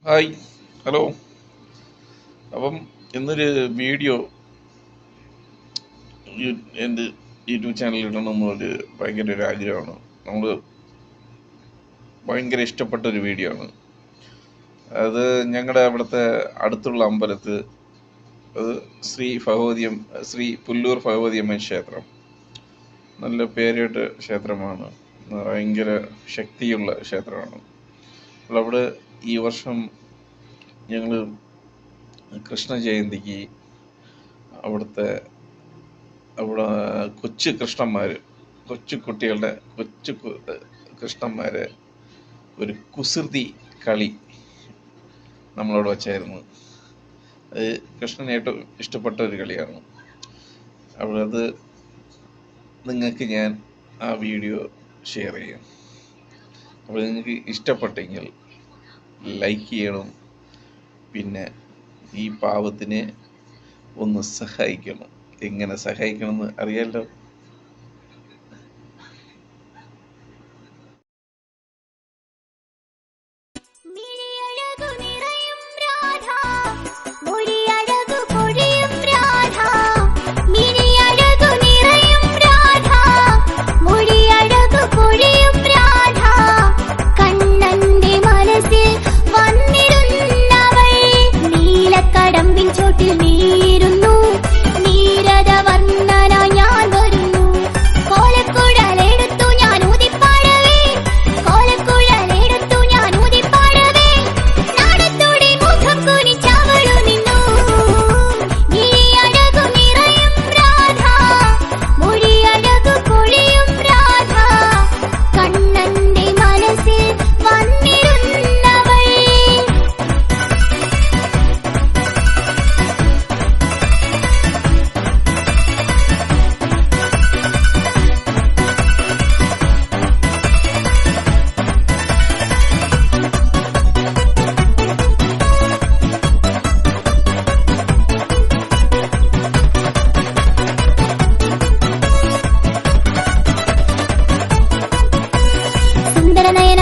Hi, hello. അപ്പം ഇന്നൊരു video എൻ്റെ യൂട്യൂബ് ചാനലിൽ ഇടണമെന്നൊരു ഭയങ്കര ഒരു ആഗ്രഹമാണ്. നമ്മൾ ഭയങ്കര ഇഷ്ടപ്പെട്ട ഒരു വീഡിയോ ആണ് അത്. ഞങ്ങളുടെ അവിടുത്തെ അടുത്തുള്ള അമ്പലത്ത്, അത് ശ്രീ പുല്ലൂർ ഭഗവതിയമ്മൻ ക്ഷേത്രം. നല്ല പേരുകേട്ട ക്ഷേത്രമാണ്, ഭയങ്കര ശക്തിയുള്ള ക്ഷേത്രമാണ്. അപ്പോൾ അവിടെ ഈ വർഷം ഞങ്ങൾ കൃഷ്ണ ജയന്തിക്ക് അവിടെ കൊച്ചു കൃഷ്ണന്മാർ, കൊച്ചു കുട്ടികളുടെ കൃഷ്ണന്മാരെ ഒരു കുസൃതി കളി നമ്മളവിടെ വച്ചായിരുന്നു. അത് കൃഷ്ണന് ഏറ്റവും ഇഷ്ടപ്പെട്ട ഒരു കളിയാണ്. അവിടെ അത് നിങ്ങൾക്ക് ഞാൻ ആ വീഡിയോ ഷെയർ ചെയ്യാം. അപ്പോൾ നിങ്ങൾക്ക് ഇഷ്ടപ്പെട്ടെങ്കിൽ ലൈക്ക് ചെയ്യണം, പിന്നെ ഈ പാവത്തിനെ ഒന്ന് സഹായിക്കണം. എങ്ങനെ സഹായിക്കണമെന്ന് അറിയാലോ.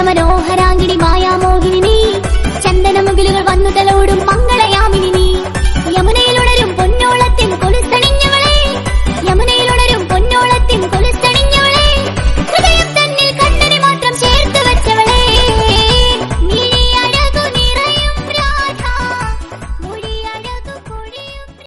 മനോഹരാങ്കിണി മായാമോഹിനി, ചന്ദനമുകിലുകൾ വന്നു തലോടും